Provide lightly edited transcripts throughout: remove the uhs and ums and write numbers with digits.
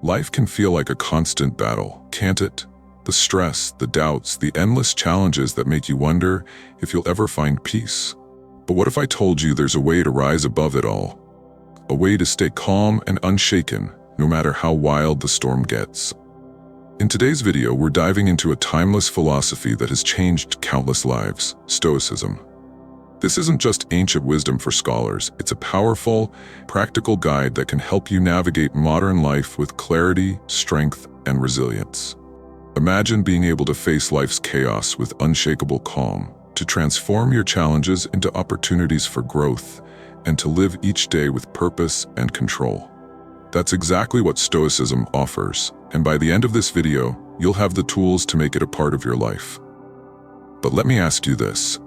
Life can feel like a constant battle, can't it? The stress, the doubts, the endless challenges that make you wonder if you'll ever find peace. But what if I told you there's a way to rise above it all? A way to stay calm and unshaken, no matter how wild the storm gets. In today's video, we're diving into a timeless philosophy that has changed countless lives, Stoicism. This isn't just ancient wisdom for scholars, it's a powerful, practical guide that can help you navigate modern life with clarity, strength, and resilience. Imagine being able to face life's chaos with unshakable calm, to transform your challenges into opportunities for growth, and to live each day with purpose and control. That's exactly what Stoicism offers, and by the end of this video, you'll have the tools to make it a part of your life. But let me ask you this.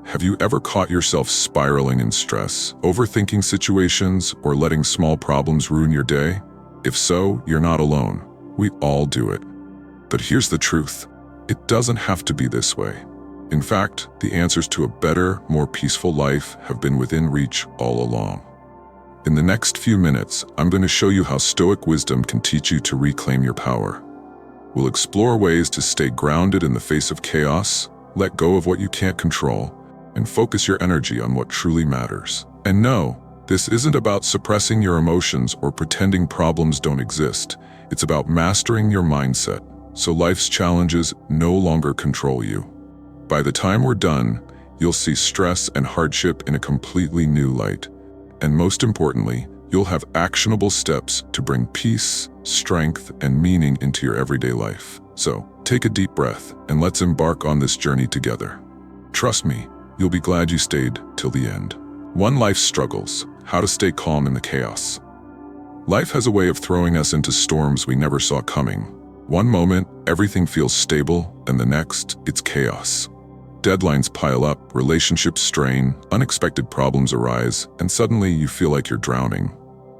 Have you ever caught yourself spiraling in stress, overthinking situations, or letting small problems ruin your day? If so, you're not alone. We all do it. But here's the truth. It doesn't have to be this way. In fact, the answers to a better, more peaceful life have been within reach all along. In the next few minutes, I'm going to show you how Stoic wisdom can teach you to reclaim your power. We'll explore ways to stay grounded in the face of chaos, let go of what you can't control, and focus your energy on what truly matters. And no, this isn't about suppressing your emotions or pretending problems don't exist. It's about mastering your mindset, so life's challenges no longer control you. By the time we're done, you'll see stress and hardship in a completely new light. And most importantly, you'll have actionable steps to bring peace, strength, and meaning into your everyday life. So, take a deep breath and let's embark on this journey together. Trust me, you'll be glad you stayed till the end. 1. Life's struggles. How to stay calm in the chaos. Life has a way of throwing us into storms we never saw coming. One moment, everything feels stable, and the next, it's chaos. Deadlines pile up, relationships strain, unexpected problems arise, and suddenly you feel like you're drowning.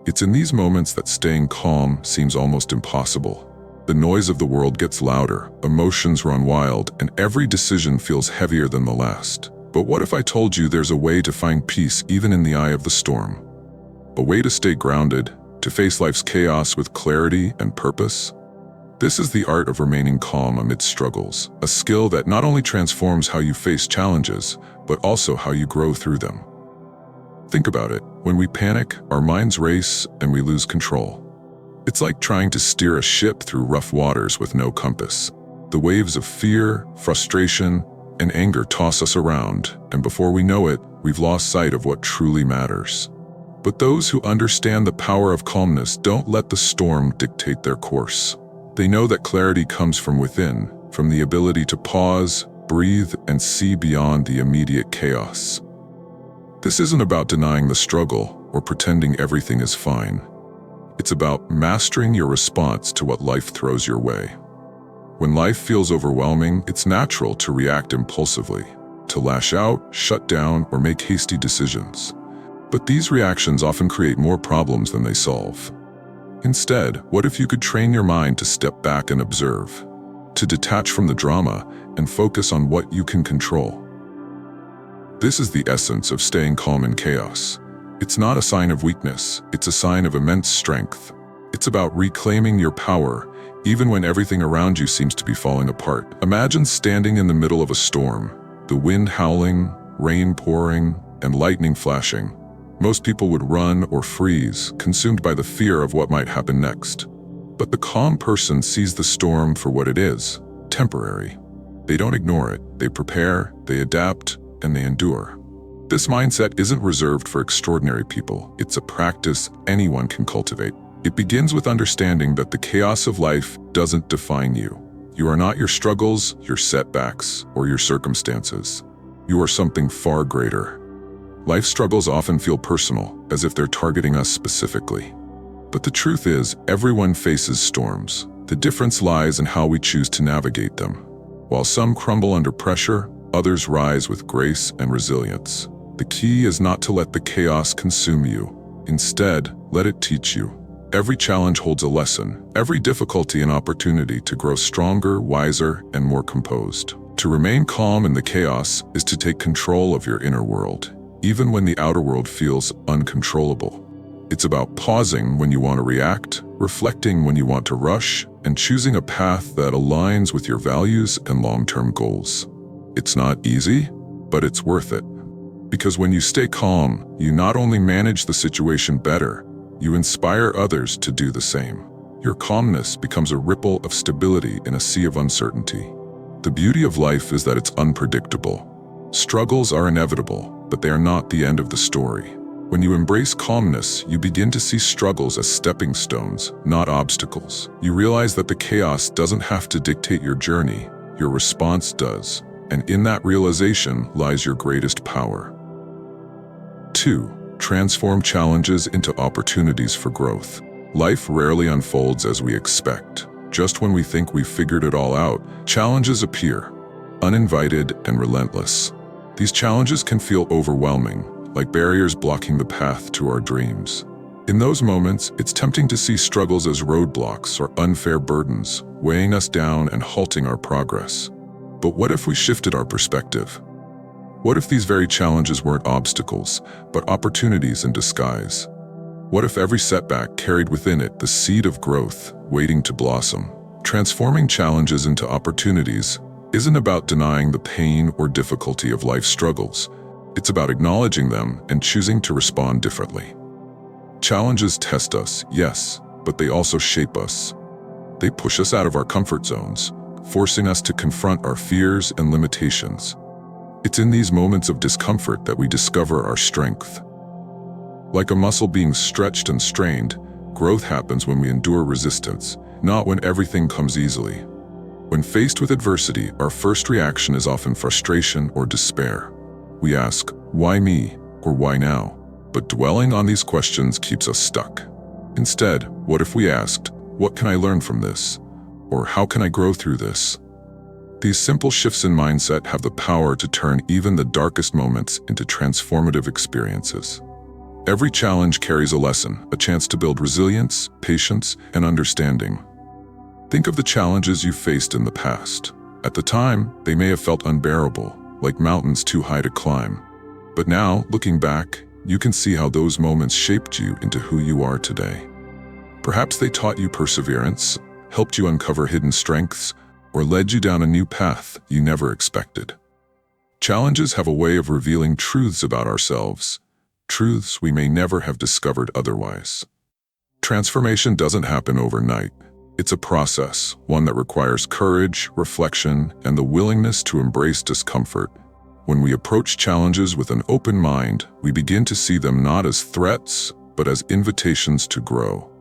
It's in these moments that staying calm seems almost impossible. The noise of the world gets louder, emotions run wild, and every decision feels heavier than the last. But what if I told you there's a way to find peace even in the eye of the storm? A way to stay grounded, to face life's chaos with clarity and purpose? This is the art of remaining calm amidst struggles, a skill that not only transforms how you face challenges, but also how you grow through them. Think about it. When we panic, our minds race and we lose control. It's like trying to steer a ship through rough waters with no compass. The waves of fear, frustration, and anger toss us around, and before we know it, we've lost sight of what truly matters. But those who understand the power of calmness don't let the storm dictate their course. They know that clarity comes from within, from the ability to pause, breathe, and see beyond the immediate chaos. This isn't about denying the struggle or pretending everything is fine. It's about mastering your response to what life throws your way. When life feels overwhelming, it's natural to react impulsively, to lash out, shut down, or make hasty decisions. But these reactions often create more problems than they solve. Instead, what if you could train your mind to step back and observe, to detach from the drama and focus on what you can control? This is the essence of staying calm in chaos. It's not a sign of weakness, it's a sign of immense strength. It's about reclaiming your power, even when everything around you seems to be falling apart. Imagine standing in the middle of a storm, the wind howling, rain pouring, and lightning flashing. Most people would run or freeze, consumed by the fear of what might happen next. But the calm person sees the storm for what it is, temporary. They don't ignore it, they prepare, they adapt, and they endure. This mindset isn't reserved for extraordinary people. It's a practice anyone can cultivate. It begins with understanding that the chaos of life doesn't define you. You are not your struggles, your setbacks, or your circumstances. You are something far greater. Life struggles often feel personal, as if they're targeting us specifically. But the truth is, everyone faces storms. The difference lies in how we choose to navigate them. While some crumble under pressure, others rise with grace and resilience. The key is not to let the chaos consume you. Instead, let it teach you. Every challenge holds a lesson, every difficulty an opportunity to grow stronger, wiser, and more composed. To remain calm in the chaos is to take control of your inner world, even when the outer world feels uncontrollable. It's about pausing when you want to react, reflecting when you want to rush, and choosing a path that aligns with your values and long-term goals. It's not easy, but it's worth it. Because when you stay calm, you not only manage the situation better, you inspire others to do the same. Your calmness becomes a ripple of stability in a sea of uncertainty. The beauty of life is that it's unpredictable. Struggles are inevitable, but they are not the end of the story. When you embrace calmness, you begin to see struggles as stepping stones, not obstacles. You realize that the chaos doesn't have to dictate your journey, your response does. And in that realization lies your greatest power. 2. Transform challenges into opportunities for growth. Life rarely unfolds as we expect. Just when we think we've figured it all out, challenges appear, uninvited and relentless. These challenges can feel overwhelming, like barriers blocking the path to our dreams. In those moments, it's tempting to see struggles as roadblocks or unfair burdens, weighing us down and halting our progress. But what if we shifted our perspective? What if these very challenges weren't obstacles, but opportunities in disguise? What if every setback carried within it the seed of growth, waiting to blossom? Transforming challenges into opportunities isn't about denying the pain or difficulty of life's struggles. It's about acknowledging them and choosing to respond differently. Challenges test us, yes, but they also shape us. They push us out of our comfort zones, forcing us to confront our fears and limitations. It's in these moments of discomfort that we discover our strength. Like a muscle being stretched and strained, growth happens when we endure resistance, not when everything comes easily. When faced with adversity, our first reaction is often frustration or despair. We ask, why me, or why now? But dwelling on these questions keeps us stuck. Instead, what if we asked, what can I learn from this? Or how can I grow through this? These simple shifts in mindset have the power to turn even the darkest moments into transformative experiences. Every challenge carries a lesson, a chance to build resilience, patience, and understanding. Think of the challenges you faced in the past. At the time, they may have felt unbearable, like mountains too high to climb. But now, looking back, you can see how those moments shaped you into who you are today. Perhaps they taught you perseverance, helped you uncover hidden strengths, or led you down a new path you never expected. Challenges have a way of revealing truths about ourselves, truths we may never have discovered otherwise. Transformation doesn't happen overnight. It's a process, one that requires courage, reflection, and the willingness to embrace discomfort. When we approach challenges with an open mind, we begin to see them not as threats, but as invitations to grow.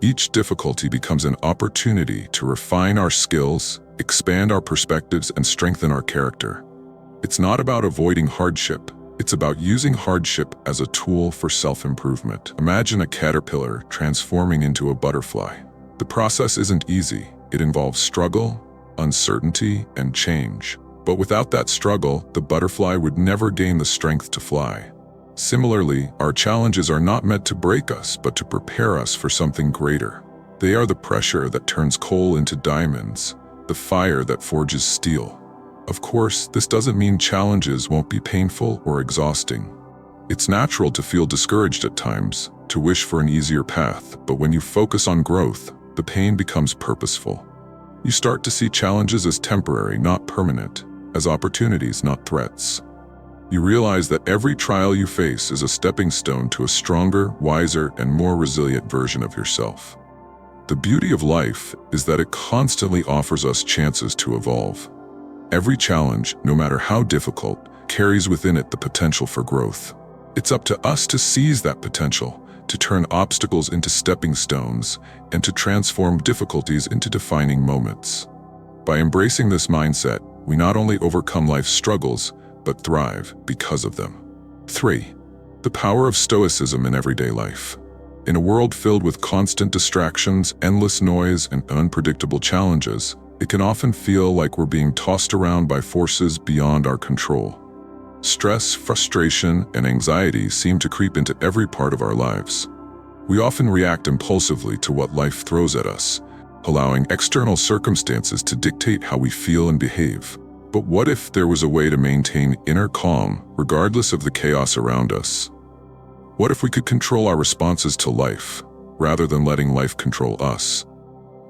Each difficulty becomes an opportunity to refine our skills, expand our perspectives, and strengthen our character. It's not about avoiding hardship. It's about using hardship as a tool for self-improvement. Imagine a caterpillar transforming into a butterfly. The process isn't easy. It involves struggle, uncertainty, and change. But without that struggle, the butterfly would never gain the strength to fly. Similarly, our challenges are not meant to break us, but to prepare us for something greater. They are the pressure that turns coal into diamonds, the fire that forges steel. Of course, this doesn't mean challenges won't be painful or exhausting. It's natural to feel discouraged at times, to wish for an easier path, but when you focus on growth, the pain becomes purposeful. You start to see challenges as temporary, not permanent, as opportunities, not threats. You realize that every trial you face is a stepping stone to a stronger, wiser, and more resilient version of yourself. The beauty of life is that it constantly offers us chances to evolve. Every challenge, no matter how difficult, carries within it the potential for growth. It's up to us to seize that potential, to turn obstacles into stepping stones, and to transform difficulties into defining moments. By embracing this mindset, we not only overcome life's struggles, but thrive because of them. 3. The power of Stoicism in everyday life. In a world filled with constant distractions, endless noise, and unpredictable challenges, it can often feel like we're being tossed around by forces beyond our control. Stress, frustration, and anxiety seem to creep into every part of our lives. We often react impulsively to what life throws at us, allowing external circumstances to dictate how we feel and behave. But what if there was a way to maintain inner calm, regardless of the chaos around us? What if we could control our responses to life, rather than letting life control us?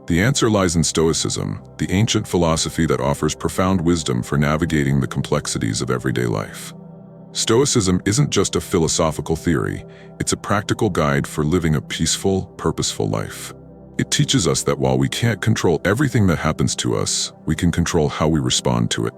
The answer lies in Stoicism, the ancient philosophy that offers profound wisdom for navigating the complexities of everyday life. Stoicism isn't just a philosophical theory, it's a practical guide for living a peaceful, purposeful life. It teaches us that while we can't control everything that happens to us, we can control how we respond to it.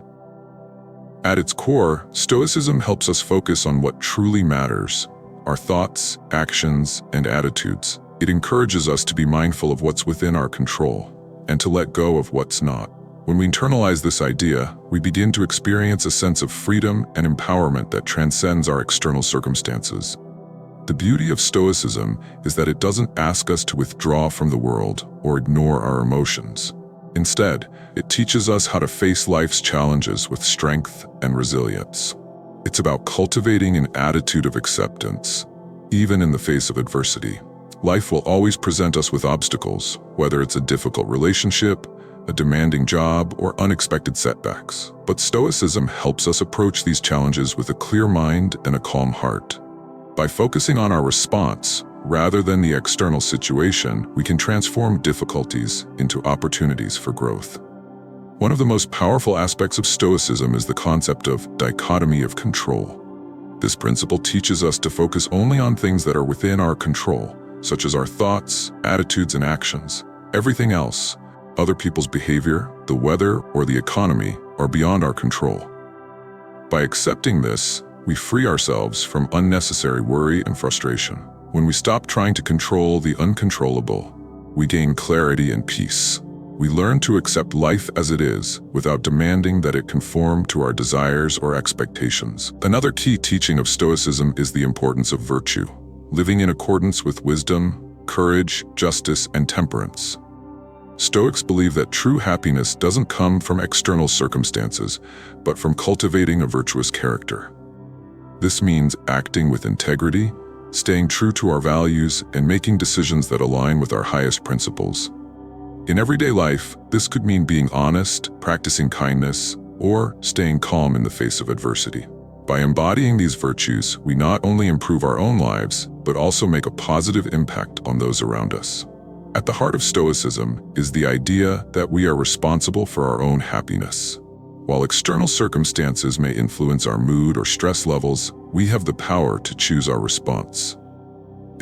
At its core, Stoicism helps us focus on what truly matters: our thoughts, actions, and attitudes. It encourages us to be mindful of what's within our control, and to let go of what's not. When we internalize this idea, we begin to experience a sense of freedom and empowerment that transcends our external circumstances. The beauty of Stoicism is that it doesn't ask us to withdraw from the world or ignore our emotions. Instead, it teaches us how to face life's challenges with strength and resilience. It's about cultivating an attitude of acceptance, even in the face of adversity. Life will always present us with obstacles, whether it's a difficult relationship, a demanding job, or unexpected setbacks. But Stoicism helps us approach these challenges with a clear mind and a calm heart. By focusing on our response, rather than the external situation, we can transform difficulties into opportunities for growth. One of the most powerful aspects of Stoicism is the concept of dichotomy of control. This principle teaches us to focus only on things that are within our control, such as our thoughts, attitudes, and actions. Everything else, other people's behavior, the weather, or the economy, are beyond our control. By accepting this, we free ourselves from unnecessary worry and frustration. When we stop trying to control the uncontrollable, we gain clarity and peace. We learn to accept life as it is, without demanding that it conform to our desires or expectations. Another key teaching of Stoicism is the importance of virtue, living in accordance with wisdom, courage, justice, and temperance. Stoics believe that true happiness doesn't come from external circumstances, but from cultivating a virtuous character. This means acting with integrity, staying true to our values, and making decisions that align with our highest principles. In everyday life, this could mean being honest, practicing kindness, or staying calm in the face of adversity. By embodying these virtues, we not only improve our own lives, but also make a positive impact on those around us. At the heart of Stoicism is the idea that we are responsible for our own happiness. While external circumstances may influence our mood or stress levels, we have the power to choose our response.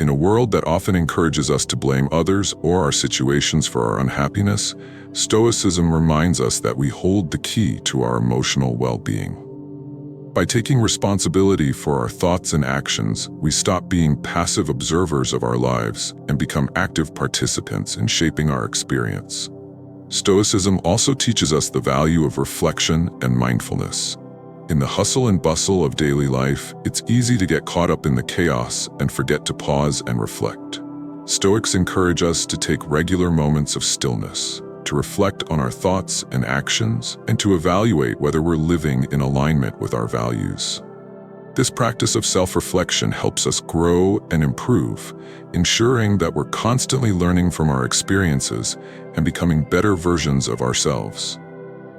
In a world that often encourages us to blame others or our situations for our unhappiness, Stoicism reminds us that we hold the key to our emotional well-being. By taking responsibility for our thoughts and actions, we stop being passive observers of our lives and become active participants in shaping our experience. Stoicism also teaches us the value of reflection and mindfulness. In the hustle and bustle of daily life, it's easy to get caught up in the chaos and forget to pause and reflect. Stoics encourage us to take regular moments of stillness, to reflect on our thoughts and actions, and to evaluate whether we're living in alignment with our values. This practice of self-reflection helps us grow and improve, ensuring that we're constantly learning from our experiences and becoming better versions of ourselves.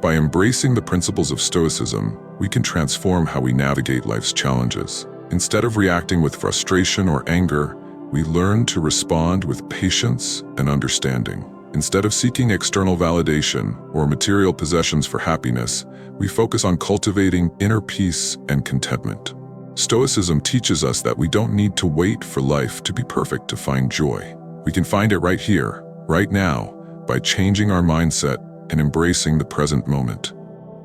By embracing the principles of Stoicism, we can transform how we navigate life's challenges. Instead of reacting with frustration or anger, we learn to respond with patience and understanding. Instead of seeking external validation or material possessions for happiness, we focus on cultivating inner peace and contentment. Stoicism teaches us that we don't need to wait for life to be perfect to find joy. We can find it right here, right now, by changing our mindset and embracing the present moment.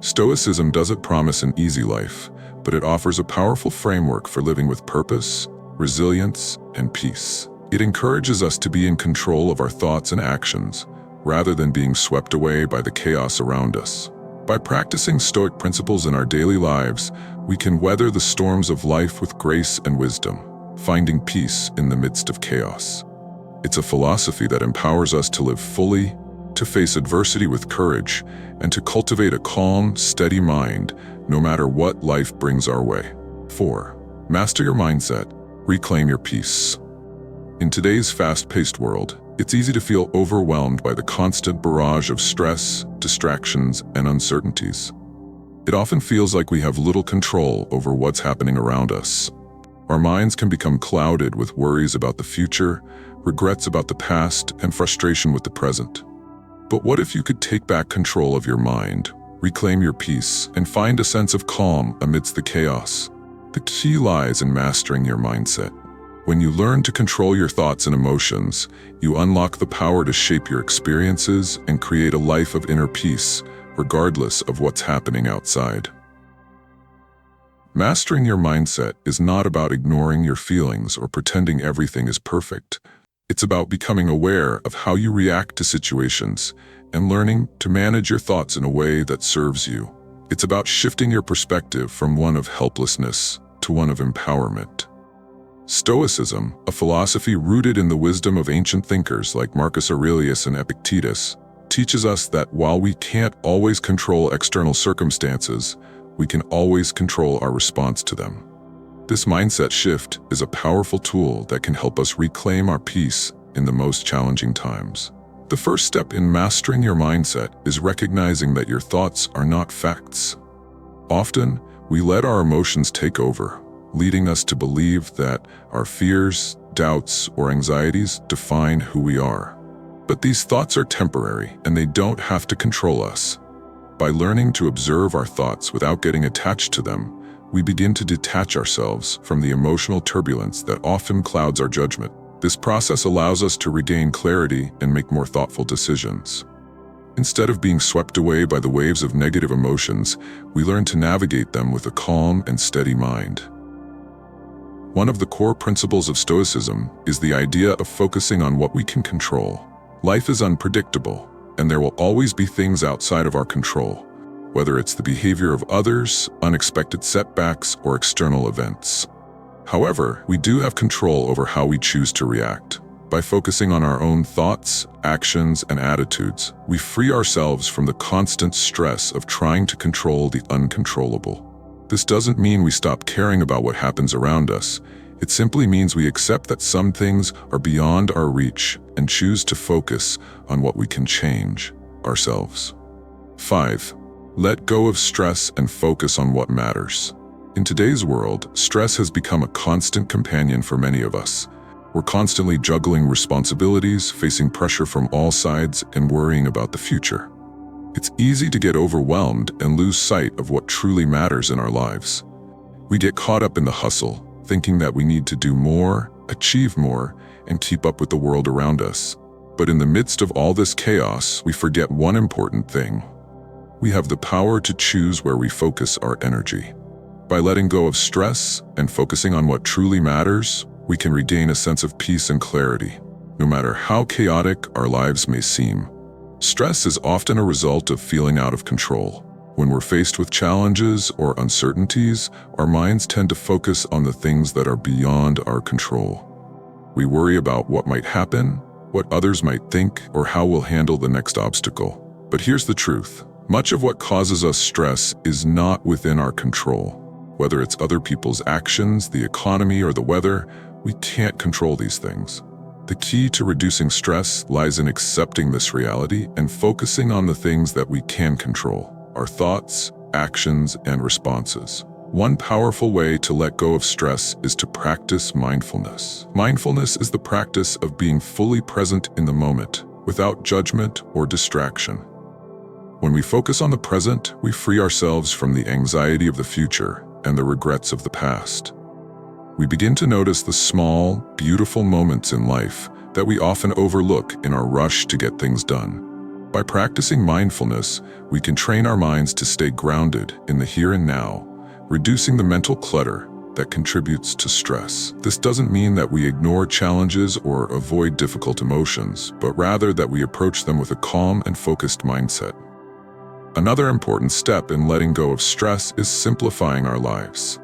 Stoicism doesn't promise an easy life, but it offers a powerful framework for living with purpose, resilience, and peace. It encourages us to be in control of our thoughts and actions, rather than being swept away by the chaos around us. By practicing Stoic principles in our daily lives, we can weather the storms of life with grace and wisdom, finding peace in the midst of chaos. It's a philosophy that empowers us to live fully, to face adversity with courage, and to cultivate a calm, steady mind, no matter what life brings our way. 4. Master your mindset. Reclaim your peace. In today's fast-paced world, it's easy to feel overwhelmed by the constant barrage of stress, distractions, and uncertainties. It often feels like we have little control over what's happening around us. our minds can become clouded with worries about the future, regrets about the past, and frustration with the present. But what if you could take back control of your mind, reclaim your peace, and find a sense of calm amidst the chaos? The key lies in mastering your mindset. When you learn to control your thoughts and emotions, you unlock the power to shape your experiences and create a life of inner peace, regardless of what's happening outside. Mastering your mindset is not about ignoring your feelings or pretending everything is perfect. It's about becoming aware of how you react to situations and learning to manage your thoughts in a way that serves you. It's about shifting your perspective from one of helplessness to one of empowerment. Stoicism, a philosophy rooted in the wisdom of ancient thinkers like Marcus Aurelius and Epictetus, teaches us that while we can't always control external circumstances, we can always control our response to them. This mindset shift is a powerful tool that can help us reclaim our peace in the most challenging times. The first step in mastering your mindset is recognizing that your thoughts are not facts. Often, we let our emotions take over, leading us to believe that our fears, doubts, or anxieties define who we are. But these thoughts are temporary, and they don't have to control us. By learning to observe our thoughts without getting attached to them, we begin to detach ourselves from the emotional turbulence that often clouds our judgment. This process allows us to regain clarity and make more thoughtful decisions. Instead of being swept away by the waves of negative emotions, we learn to navigate them with a calm and steady mind. One of the core principles of Stoicism is the idea of focusing on what we can control. Life is unpredictable, and there will always be things outside of our control, whether it's the behavior of others, unexpected setbacks, or external events. However, we do have control over how we choose to react. By focusing on our own thoughts, actions, and attitudes, we free ourselves from the constant stress of trying to control the uncontrollable. This doesn't mean we stop caring about what happens around us. It simply means we accept that some things are beyond our reach and choose to focus on what we can change, ourselves. 5. Let go of stress and focus on what matters. In today's world, stress has become a constant companion for many of us. We're constantly juggling responsibilities, facing pressure from all sides, and worrying about the future. It's easy to get overwhelmed and lose sight of what truly matters in our lives. We get caught up in the hustle, thinking that we need to do more, achieve more, and keep up with the world around us. But in the midst of all this chaos, we forget one important thing. We have the power to choose where we focus our energy. By letting go of stress and focusing on what truly matters, we can regain a sense of peace and clarity, no matter how chaotic our lives may seem. Stress is often a result of feeling out of control. When we're faced with challenges or uncertainties, our minds tend to focus on the things that are beyond our control. We worry about what might happen, what others might think, or how we'll handle the next obstacle. But here's the truth. Much of what causes us stress is not within our control. Whether it's other people's actions, the economy, or the weather, we can't control these things. The key to reducing stress lies in accepting this reality and focusing on the things that we can control: our thoughts, actions, and responses. One powerful way to let go of stress is to practice mindfulness. Mindfulness is the practice of being fully present in the moment, without judgment or distraction. When we focus on the present, we free ourselves from the anxiety of the future and the regrets of the past. We begin to notice the small, beautiful moments in life that we often overlook in our rush to get things done. By practicing mindfulness, we can train our minds to stay grounded in the here and now, reducing the mental clutter that contributes to stress. This doesn't mean that we ignore challenges or avoid difficult emotions, but rather that we approach them with a calm and focused mindset. Another important step in letting go of stress is simplifying our lives.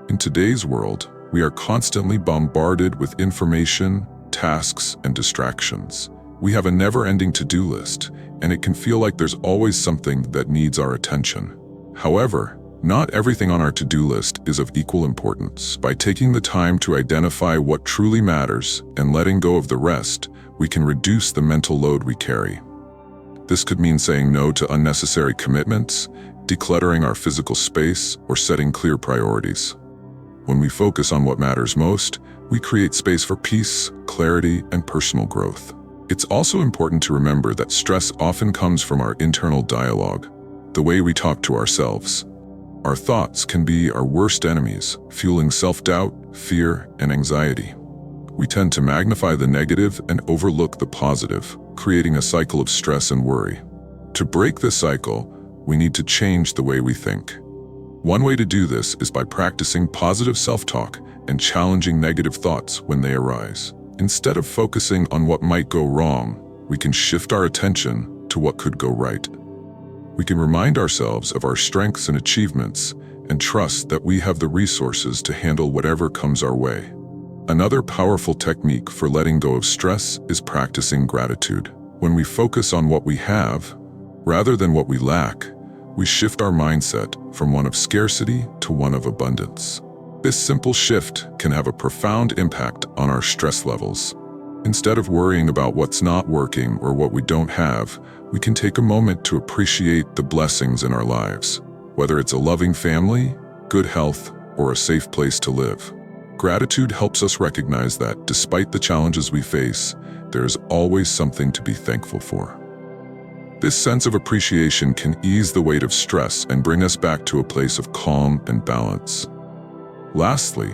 In today's world, we are constantly bombarded with information, tasks, and distractions. We have a never-ending to-do list, and it can feel like there's always something that needs our attention. However, not everything on our to-do list is of equal importance. By taking the time to identify what truly matters and letting go of the rest, we can reduce the mental load we carry. This could mean saying no to unnecessary commitments, decluttering our physical space, or setting clear priorities. When we focus on what matters most, we create space for peace, clarity, and personal growth. It's also important to remember that stress often comes from our internal dialogue, the way we talk to ourselves. Our thoughts can be our worst enemies, fueling self-doubt, fear, and anxiety. We tend to magnify the negative and overlook the positive, creating a cycle of stress and worry. To break this cycle, we need to change the way we think. One way to do this is by practicing positive self-talk and challenging negative thoughts when they arise. Instead of focusing on what might go wrong, we can shift our attention to what could go right. We can remind ourselves of our strengths and achievements and trust that we have the resources to handle whatever comes our way. Another powerful technique for letting go of stress is practicing gratitude. When we focus on what we have, rather than what we lack, we shift our mindset from one of scarcity to one of abundance. This simple shift can have a profound impact on our stress levels. Instead of worrying about what's not working or what we don't have, we can take a moment to appreciate the blessings in our lives, whether it's a loving family, good health, or a safe place to live. Gratitude helps us recognize that despite the challenges we face, there is always something to be thankful for. This sense of appreciation can ease the weight of stress and bring us back to a place of calm and balance. Lastly,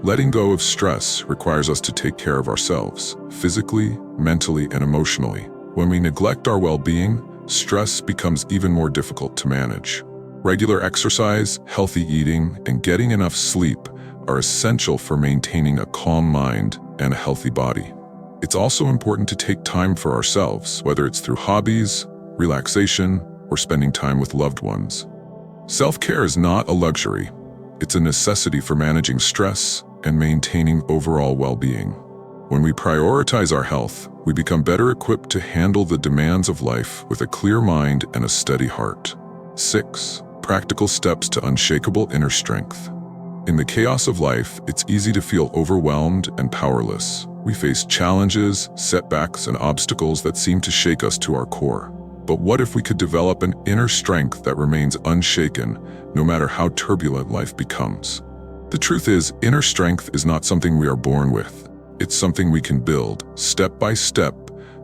letting go of stress requires us to take care of ourselves, physically, mentally, and emotionally. When we neglect our well-being, stress becomes even more difficult to manage. Regular exercise, healthy eating, and getting enough sleep are essential for maintaining a calm mind and a healthy body. It's also important to take time for ourselves, whether it's through hobbies, relaxation, or spending time with loved ones. Self-care is not a luxury. It's a necessity for managing stress and maintaining overall well-being. When we prioritize our health, we become better equipped to handle the demands of life with a clear mind and a steady heart. 6. Practical steps to unshakable inner strength. In the chaos of life, it's easy to feel overwhelmed and powerless. We face challenges, setbacks, and obstacles that seem to shake us to our core. But what if we could develop an inner strength that remains unshaken, no matter how turbulent life becomes? The truth is, inner strength is not something we are born with. It's something we can build, step by step,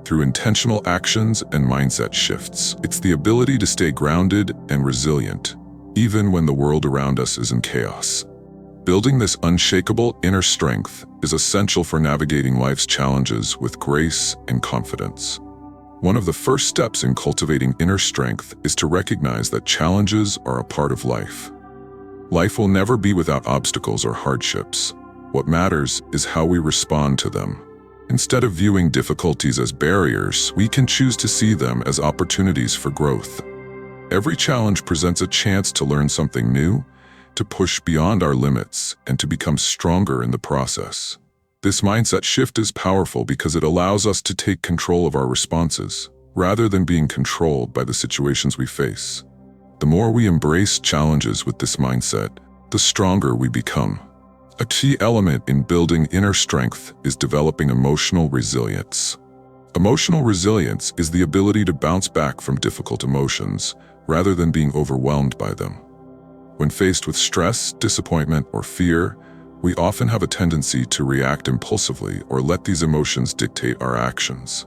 through intentional actions and mindset shifts. It's the ability to stay grounded and resilient, even when the world around us is in chaos. Building this unshakable inner strength is essential for navigating life's challenges with grace and confidence. One of the first steps in cultivating inner strength is to recognize that challenges are a part of life. Life will never be without obstacles or hardships. What matters is how we respond to them. Instead of viewing difficulties as barriers, we can choose to see them as opportunities for growth. Every challenge presents a chance to learn something new, to push beyond our limits, and to become stronger in the process. This mindset shift is powerful because it allows us to take control of our responses, rather than being controlled by the situations we face. The more we embrace challenges with this mindset, the stronger we become. A key element in building inner strength is developing emotional resilience. Emotional resilience is the ability to bounce back from difficult emotions, rather than being overwhelmed by them. When faced with stress, disappointment, or fear, we often have a tendency to react impulsively or let these emotions dictate our actions.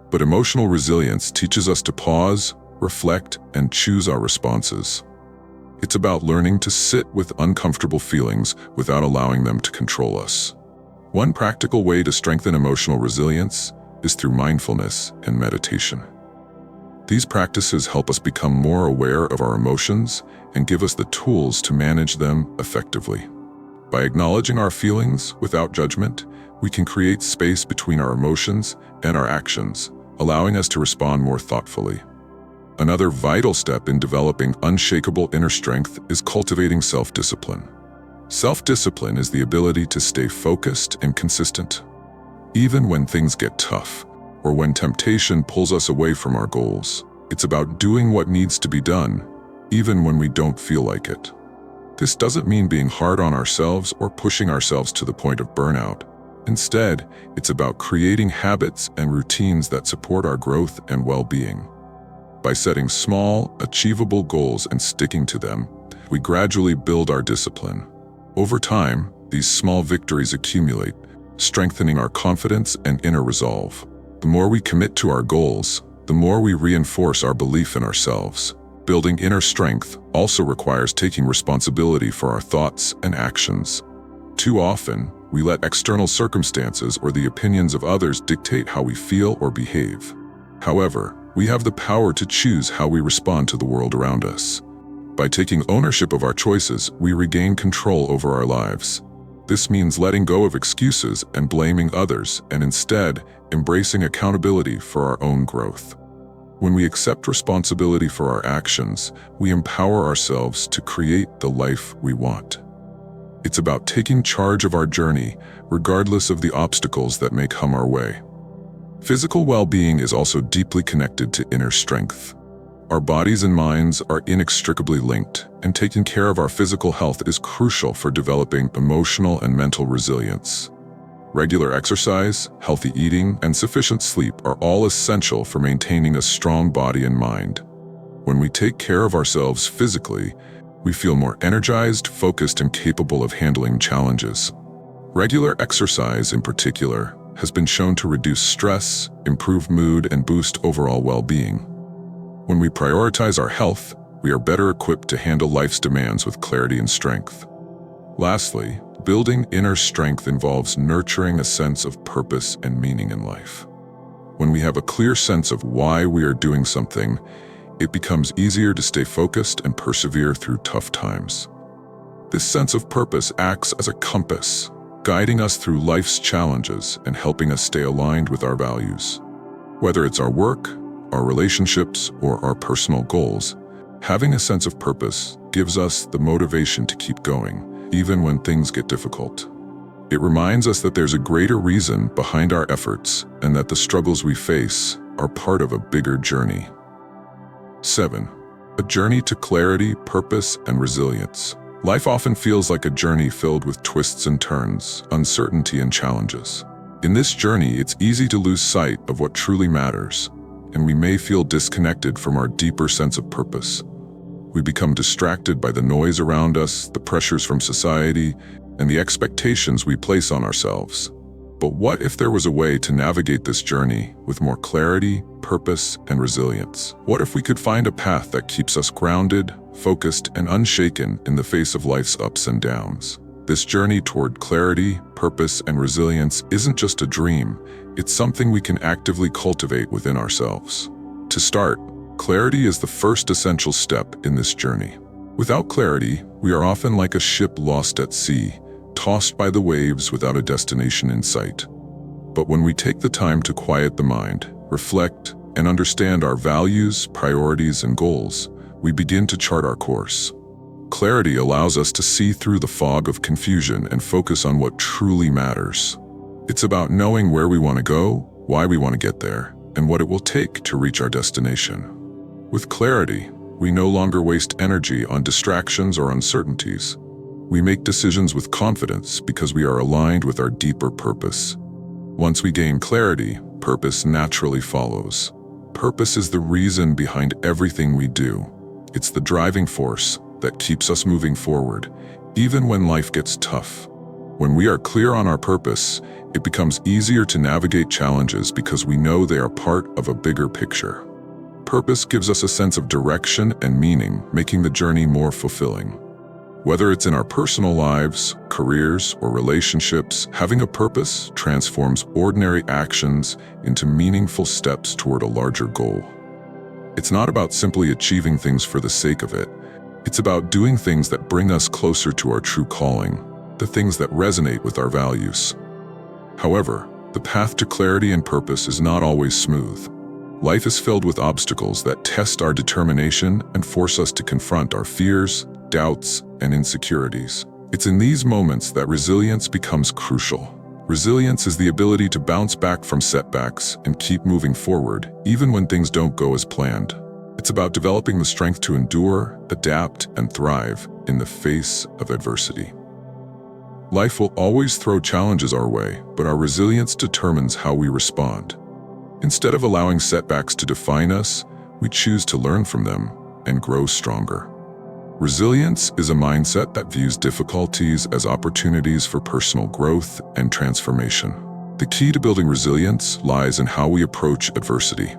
But emotional resilience teaches us to pause, reflect, and choose our responses. It's about learning to sit with uncomfortable feelings without allowing them to control us. One practical way to strengthen emotional resilience is through mindfulness and meditation. These practices help us become more aware of our emotions and give us the tools to manage them effectively. By acknowledging our feelings without judgment, we can create space between our emotions and our actions, allowing us to respond more thoughtfully. Another vital step in developing unshakable inner strength is cultivating self-discipline. Self-discipline is the ability to stay focused and consistent, even when things get tough or when temptation pulls us away from our goals. It's about doing what needs to be done, even when we don't feel like it. This doesn't mean being hard on ourselves or pushing ourselves to the point of burnout. Instead, it's about creating habits and routines that support our growth and well-being. By setting small, achievable goals and sticking to them, we gradually build our discipline. Over time, these small victories accumulate, strengthening our confidence and inner resolve. The more we commit to our goals, the more we reinforce our belief in ourselves. Building inner strength also requires taking responsibility for our thoughts and actions. Too often, we let external circumstances or the opinions of others dictate how we feel or behave. However, we have the power to choose how we respond to the world around us. By taking ownership of our choices, we regain control over our lives. This means letting go of excuses and blaming others, and instead, embracing accountability for our own growth. When we accept responsibility for our actions, we empower ourselves to create the life we want. It's about taking charge of our journey, regardless of the obstacles that may come our way. Physical well-being is also deeply connected to inner strength. Our bodies and minds are inextricably linked, and taking care of our physical health is crucial for developing emotional and mental resilience. Regular exercise, healthy eating, and sufficient sleep are all essential for maintaining a strong body and mind. When we take care of ourselves physically, we feel more energized, focused, and capable of handling challenges. Regular exercise, in particular, has been shown to reduce stress, improve mood, and boost overall well-being. When we prioritize our health, we are better equipped to handle life's demands with clarity and strength. Lastly, building inner strength involves nurturing a sense of purpose and meaning in life. When we have a clear sense of why we are doing something, it becomes easier to stay focused and persevere through tough times. This sense of purpose acts as a compass, guiding us through life's challenges and helping us stay aligned with our values. Whether it's our work, our relationships, or our personal goals, having a sense of purpose gives us the motivation to keep going, even when things get difficult. It reminds us that there's a greater reason behind our efforts and that the struggles we face are part of a bigger journey. 7. A journey to clarity, purpose, and resilience. Life often feels like a journey filled with twists and turns, uncertainty and challenges. In this journey, it's easy to lose sight of what truly matters, and we may feel disconnected from our deeper sense of purpose. We become distracted by the noise around us, the pressures from society, and the expectations we place on ourselves. But what if there was a way to navigate this journey with more clarity, purpose, and resilience? What if we could find a path that keeps us grounded, focused, and unshaken in the face of life's ups and downs? This journey toward clarity, purpose, and resilience isn't just a dream, it's something we can actively cultivate within ourselves. To start, clarity is the first essential step in this journey. Without clarity, we are often like a ship lost at sea, tossed by the waves without a destination in sight. But when we take the time to quiet the mind, reflect, and understand our values, priorities, and goals, we begin to chart our course. Clarity allows us to see through the fog of confusion and focus on what truly matters. It's about knowing where we want to go, why we want to get there, and what it will take to reach our destination. With clarity, we no longer waste energy on distractions or uncertainties. We make decisions with confidence because we are aligned with our deeper purpose. Once we gain clarity, purpose naturally follows. Purpose is the reason behind everything we do. It's the driving force that keeps us moving forward, even when life gets tough. When we are clear on our purpose, it becomes easier to navigate challenges because we know they are part of a bigger picture. Purpose gives us a sense of direction and meaning, making the journey more fulfilling. Whether it's in our personal lives, careers, or relationships, having a purpose transforms ordinary actions into meaningful steps toward a larger goal. It's not about simply achieving things for the sake of it. It's about doing things that bring us closer to our true calling, the things that resonate with our values. However, the path to clarity and purpose is not always smooth. Life is filled with obstacles that test our determination and force us to confront our fears, doubts, and insecurities. It's in these moments that resilience becomes crucial. Resilience is the ability to bounce back from setbacks and keep moving forward, even when things don't go as planned. It's about developing the strength to endure, adapt, and thrive in the face of adversity. Life will always throw challenges our way, but our resilience determines how we respond. Instead of allowing setbacks to define us, we choose to learn from them and grow stronger. Resilience is a mindset that views difficulties as opportunities for personal growth and transformation. The key to building resilience lies in how we approach adversity.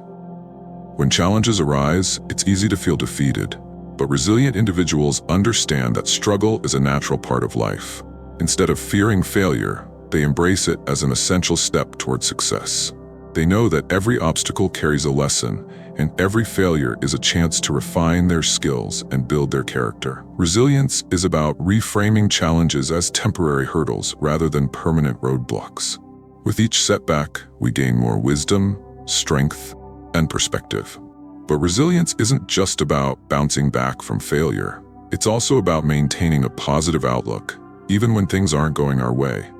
When challenges arise, it's easy to feel defeated, but resilient individuals understand that struggle is a natural part of life. Instead of fearing failure, they embrace it as an essential step toward success. They know that every obstacle carries a lesson, and every failure is a chance to refine their skills and build their character. Resilience is about reframing challenges as temporary hurdles rather than permanent roadblocks. With each setback, we gain more wisdom, strength, and perspective. But resilience isn't just about bouncing back from failure. It's also about maintaining a positive outlook, even when things aren't going our way.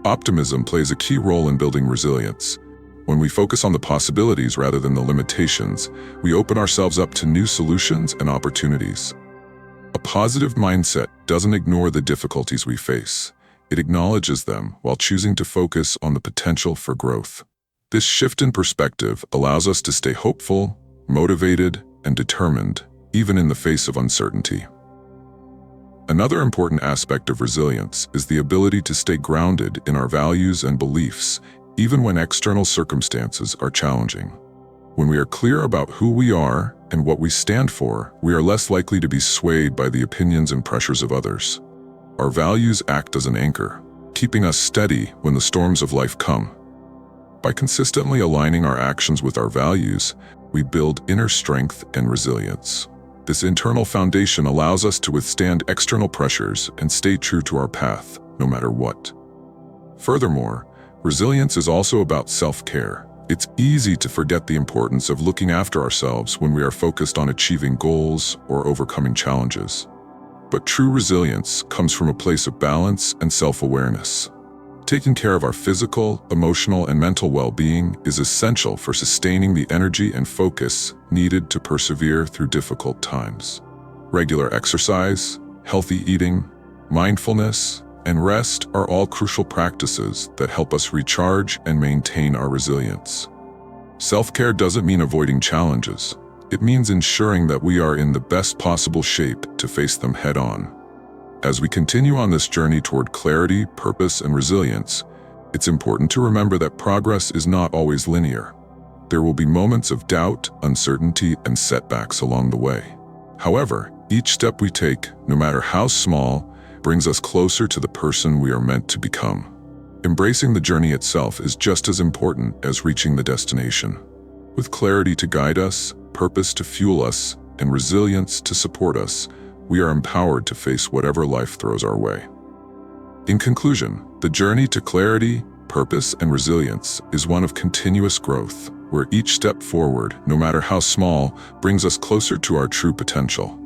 Optimism plays a key role in building resilience. When we focus on the possibilities rather than the limitations, we open ourselves up to new solutions and opportunities. A positive mindset doesn't ignore the difficulties we face. It acknowledges them while choosing to focus on the potential for growth. This shift in perspective allows us to stay hopeful, motivated, and determined, even in the face of uncertainty. Another important aspect of resilience is the ability to stay grounded in our values and beliefs, even when external circumstances are challenging. When we are clear about who we are and what we stand for, we are less likely to be swayed by the opinions and pressures of others. Our values act as an anchor, keeping us steady when the storms of life come. By consistently aligning our actions with our values, we build inner strength and resilience. This internal foundation allows us to withstand external pressures and stay true to our path, no matter what. Furthermore, resilience is also about self-care. It's easy to forget the importance of looking after ourselves when we are focused on achieving goals or overcoming challenges. But true resilience comes from a place of balance and self-awareness. Taking care of our physical, emotional, and mental well-being is essential for sustaining the energy and focus needed to persevere through difficult times. Regular exercise, healthy eating, mindfulness, and rest are all crucial practices that help us recharge and maintain our resilience. Self-care doesn't mean avoiding challenges. It means ensuring that we are in the best possible shape to face them head-on. As we continue on this journey toward clarity, purpose, and resilience, it's important to remember that progress is not always linear. There will be moments of doubt, uncertainty, and setbacks along the way. However, each step we take, no matter how small, brings us closer to the person we are meant to become. Embracing the journey itself is just as important as reaching the destination. With clarity to guide us, purpose to fuel us, and resilience to support us, we are empowered to face whatever life throws our way. In conclusion, the journey to clarity, purpose, and resilience is one of continuous growth, where each step forward, no matter how small, brings us closer to our true potential.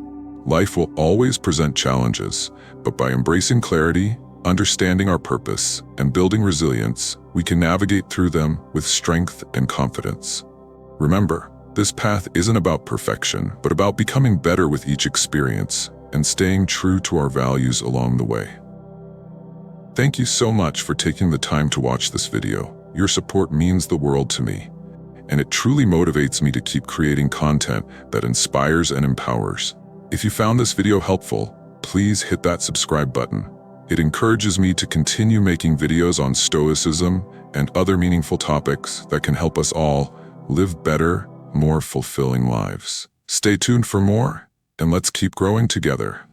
Life will always present challenges, but by embracing clarity, understanding our purpose, and building resilience, we can navigate through them with strength and confidence. Remember, this path isn't about perfection, but about becoming better with each experience and staying true to our values along the way. Thank you so much for taking the time to watch this video. Your support means the world to me, and it truly motivates me to keep creating content that inspires and empowers. If you found this video helpful, please hit that subscribe button. It encourages me to continue making videos on Stoicism and other meaningful topics that can help us all live better, more fulfilling lives. Stay tuned for more, and let's keep growing together.